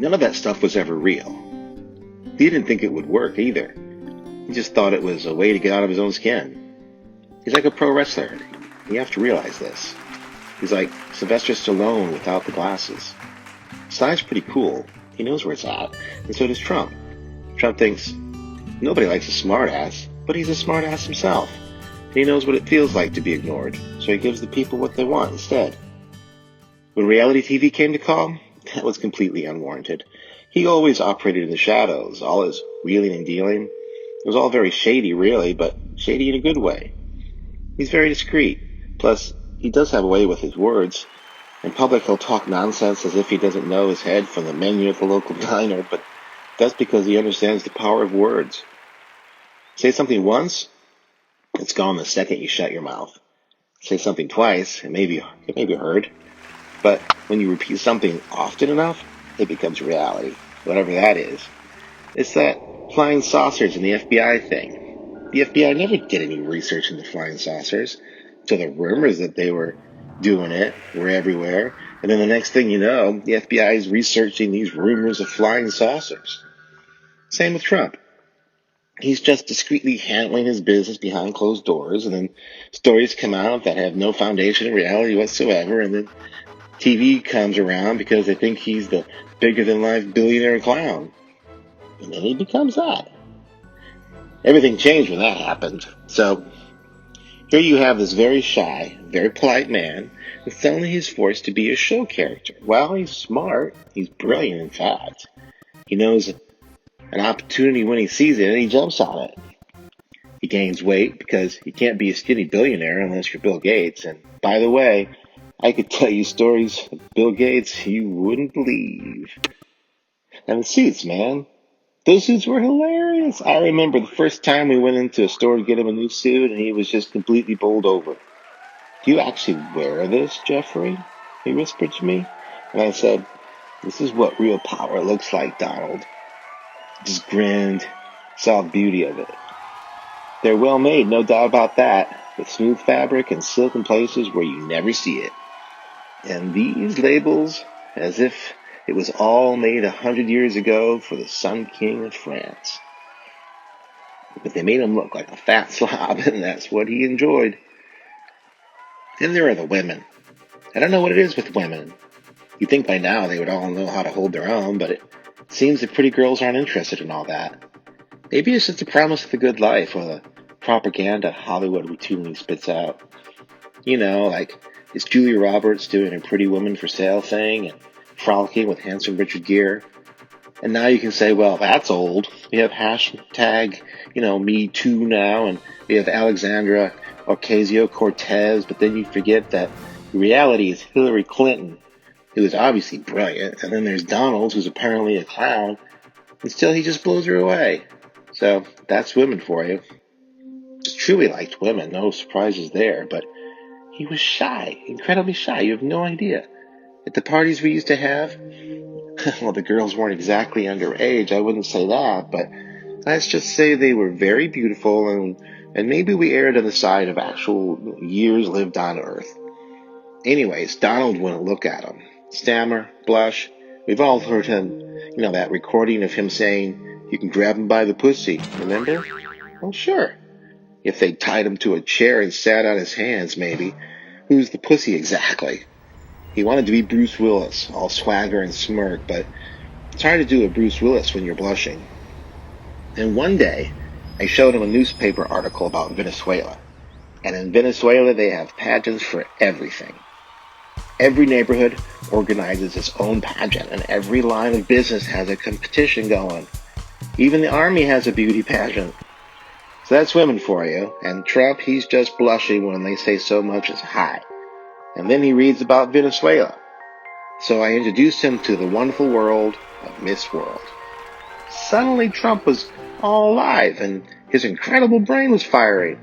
None of that stuff was ever real. He didn't think it would work either. He just thought it was a way to get out of his own skin. He's like a pro wrestler. You have to realize this. He's like Sylvester Stallone without the glasses. Stein's pretty cool. He knows where it's at. And so does Trump. Trump thinks nobody likes a smartass, but he's a smartass himself. And he knows what it feels like to be ignored. So he gives the people what they want instead. When reality TV came to call, that was completely unwarranted. He always operated in the shadows. All his wheeling and dealing. It was all very shady, really, but shady in a good way. He's very discreet. Plus, he does have a way with his words. In public, he'll talk nonsense as if he doesn't know his head from the menu at the local diner, but that's because he understands the power of words. Say something once, it's gone the second you shut your mouth. Say something twice, it may be heard. But when you repeat something often enough, it becomes reality, whatever that is. It's that flying saucers and the FBI thing. The FBI never did any research into flying saucers, so the rumors that they were doing it were everywhere. And then the next thing you know, the FBI is researching these rumors of flying saucers. Same with Trump. He's just discreetly handling his business behind closed doors, and then stories come out that have no foundation in reality whatsoever, and then TV comes around because they think he's the bigger-than-life billionaire clown. And then he becomes that. Everything changed when that happened. So, here you have this very shy, very polite man, and suddenly he's forced to be a show character. Well, he's smart. He's brilliant, in fact. He knows an opportunity when he sees it, and he jumps on it. He gains weight because you can't be a skinny billionaire unless you're Bill Gates. And by the way, I could tell you stories of Bill Gates you wouldn't believe. And the suits, man. Those suits were hilarious. I remember the first time we went into a store to get him a new suit, and he was just completely bowled over. "Do you actually wear this, Jeffrey?" he whispered to me. And I said, "This is what real power looks like, Donald." Just grinned, saw the beauty of it. They're well made, no doubt about that, with smooth fabric and silk in places where you never see it. And these labels, as if it was all made 100 years ago for the Sun King of France. But they made him look like a fat slob, and that's what he enjoyed. Then there are the women. I don't know what it is with women. You'd think by now they would all know how to hold their own, but it seems that pretty girls aren't interested in all that. Maybe it's just the promise of the good life, or the propaganda Hollywood routinely spits out. You know, like, is Julia Roberts doing a Pretty Woman for Sale thing, and frolicking with handsome Richard Gere? And now you can say, well, that's old. We have hashtag, Me Too now, and we have Alexandra Ocasio-Cortez, but then you forget that the reality is Hillary Clinton, who is obviously brilliant, and then there's Donald, who's apparently a clown, and still he just blows her away. So, that's women for you. It's true he liked women, no surprises there, but he was shy, incredibly shy. You have no idea. At the parties we used to have, well, the girls weren't exactly underage, I wouldn't say that, but let's just say they were very beautiful, and maybe we erred on the side of actual years lived on Earth. Anyways, Donald wouldn't look at him. Stammer, blush. We've all heard him, that recording of him saying, "You can grab him by the pussy," remember? Well, sure. If they tied him to a chair and sat on his hands, maybe. Who's the pussy exactly? He wanted to be Bruce Willis, all swagger and smirk, but it's hard to do a Bruce Willis when you're blushing. And one day, I showed him a newspaper article about Venezuela. And in Venezuela, they have pageants for everything. Every neighborhood organizes its own pageant, and every line of business has a competition going. Even the army has a beauty pageant. So that's women for you. And Trump, he's just blushing when they say so much as hi. And then he reads about Venezuela. So I introduced him to the wonderful world of Miss World. Suddenly Trump was all alive, and his incredible brain was firing.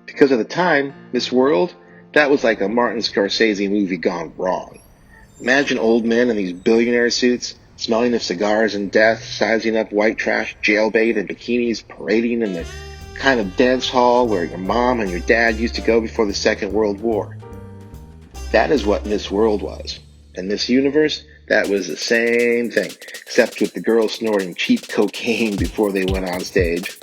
Because at the time, Miss World, that was like a Martin Scorsese movie gone wrong. Imagine old men in these billionaire suits, smelling of cigars and death, sizing up white trash jailbait and bikinis, parading in the kind of dance hall where your mom and your dad used to go before the Second World War. That is what Miss World was. And Miss Universe, that was the same thing, except with the girls snorting cheap cocaine before they went on stage.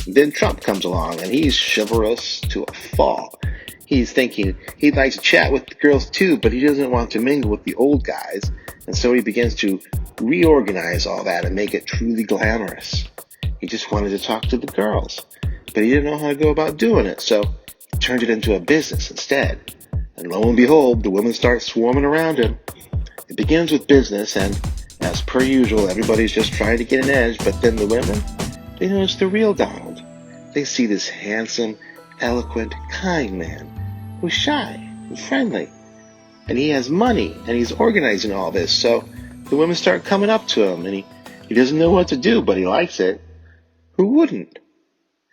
Then Trump comes along, and he's chivalrous to a fault. He's thinking he'd like to chat with the girls too, but he doesn't want to mingle with the old guys, and so he begins to reorganize all that and make it truly glamorous. He just wanted to talk to the girls, but he didn't know how to go about doing it, so he turned it into a business instead. And lo and behold, the women start swarming around him. It begins with business, and as per usual, everybody's just trying to get an edge, but then the women, they notice the real Donald. They see this handsome, eloquent, kind man who's shy and friendly. And he has money, and he's organizing all this, so the women start coming up to him, and he doesn't know what to do, but he likes it. Who wouldn't?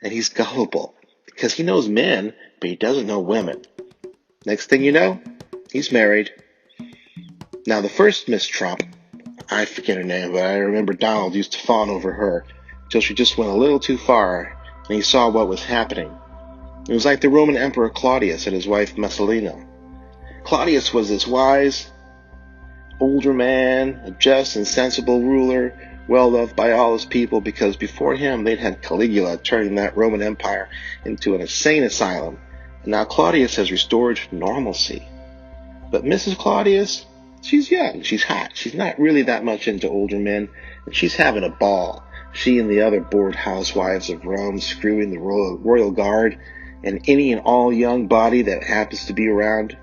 And he's gullible, because he knows men, but he doesn't know women. Next thing you know, he's married. Now, the first Miss Trump, I forget her name, but I remember Donald used to fawn over her till she just went a little too far, and he saw what was happening. It was like the Roman Emperor Claudius and his wife Messalina. Claudius was this wise, older man, a just and sensible ruler, well loved by all his people, because before him they'd had Caligula turning that Roman Empire into an insane asylum, and now Claudius has restored normalcy. But Mrs. Claudius, she's young, she's hot, she's not really that much into older men, and she's having a ball. She and the other bored housewives of Rome screwing the royal guard and any and all young body that happens to be around.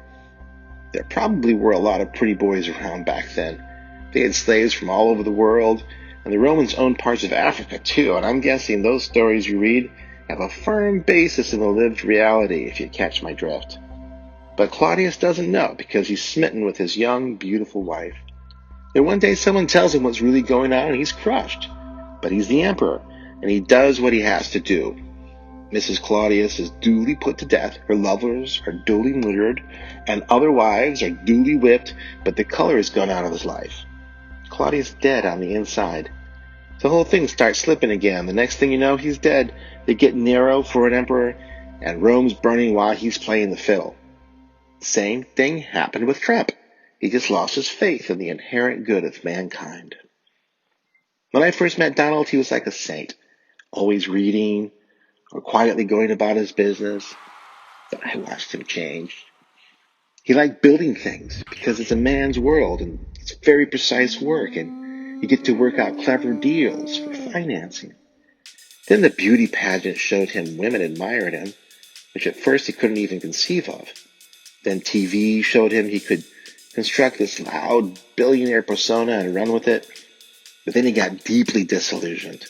There probably were a lot of pretty boys around back then. They had slaves from all over the world, and the Romans owned parts of Africa too, and I'm guessing those stories you read have a firm basis in the lived reality, if you catch my drift. But Claudius doesn't know, because he's smitten with his young, beautiful wife. And one day someone tells him what's really going on, and he's crushed. But he's the emperor, and he does what he has to do. Mrs. Claudius is duly put to death, her lovers are duly murdered, and other wives are duly whipped, but the color has gone out of his life. Claudius dead on the inside. The whole thing starts slipping again. The next thing you know, he's dead. They get Nero for an emperor, and Rome's burning while he's playing the fiddle. Same thing happened with Trump. He just lost his faith in the inherent good of mankind. When I first met Donald, he was like a saint, always reading or quietly going about his business. But I watched him change. He liked building things because it's a man's world and it's very precise work, and you get to work out clever deals for financing. Then the beauty pageant showed him women admired him, which at first he couldn't even conceive of. Then TV showed him he could construct this loud billionaire persona and run with it. But then he got deeply disillusioned.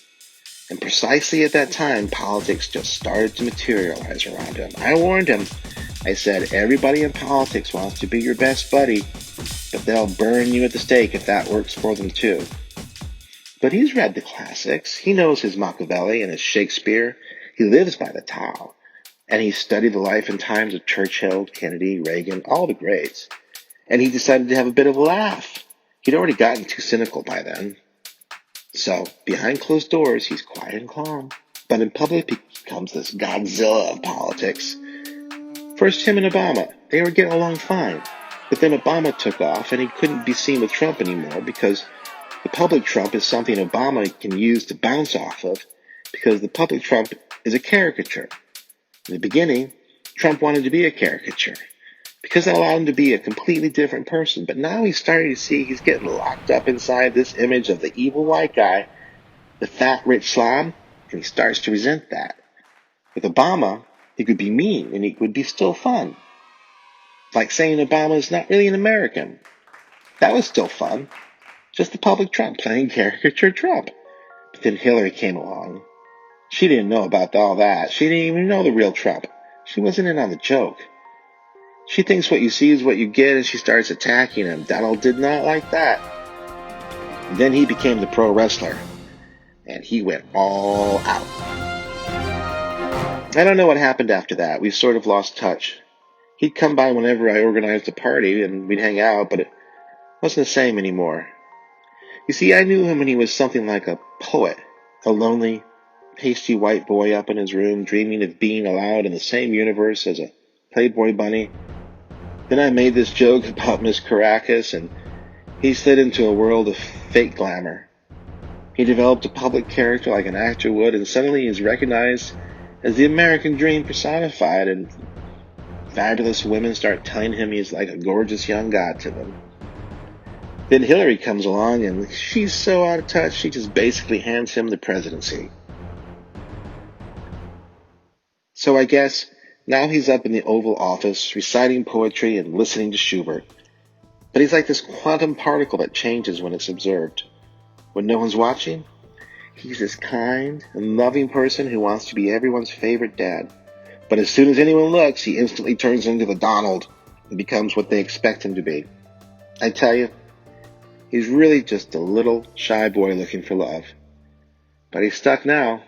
And precisely at that time, politics just started to materialize around him. I warned him. I said, everybody in politics wants to be your best buddy, but they'll burn you at the stake if that works for them too. But he's read the classics. He knows his Machiavelli and his Shakespeare. He lives by the Tao. And he studied the life and times of Churchill, Kennedy, Reagan, all the greats. And he decided to have a bit of a laugh. He'd already gotten too cynical by then. So, behind closed doors, he's quiet and calm. But in public, he becomes this Godzilla of politics. First, him and Obama. They were getting along fine. But then Obama took off, and he couldn't be seen with Trump anymore, because the public Trump is something Obama can use to bounce off of, because the public Trump is a caricature. In the beginning, Trump wanted to be a caricature, because that allowed him to be a completely different person. But now he's starting to see he's getting locked up inside this image of the evil white guy, the fat, rich slob, and he starts to resent that. With Obama, he could be mean, and he would be still fun. Like saying Obama's not really an American. That was still fun. Just the public Trump playing caricature Trump. But then Hillary came along. She didn't know about all that. She didn't even know the real Trump. She wasn't in on the joke. She thinks what you see is what you get, and she starts attacking him. Donald did not like that. Then he became the pro wrestler, and he went all out. I don't know what happened after that. We sort of lost touch. He'd come by whenever I organized a party, and we'd hang out, but it wasn't the same anymore. You see, I knew him when he was something like a poet, a lonely, pasty white boy up in his room, dreaming of being allowed in the same universe as a Playboy bunny. Then I made this joke about Miss Caracas, and He slid into a world of fake glamour. He developed a public character like an actor would, and suddenly he's recognized as the American dream personified, and fabulous women start telling him he's like a gorgeous young god to them. Then Hillary comes along, and she's so out of touch, she just basically hands him the presidency. So I guess now he's up in the Oval Office, reciting poetry and listening to Schubert. But he's like this quantum particle that changes when it's observed. When no one's watching, he's this kind and loving person who wants to be everyone's favorite dad. But as soon as anyone looks, he instantly turns into the Donald and becomes what they expect him to be. I tell you, he's really just a little shy boy looking for love. But he's stuck now.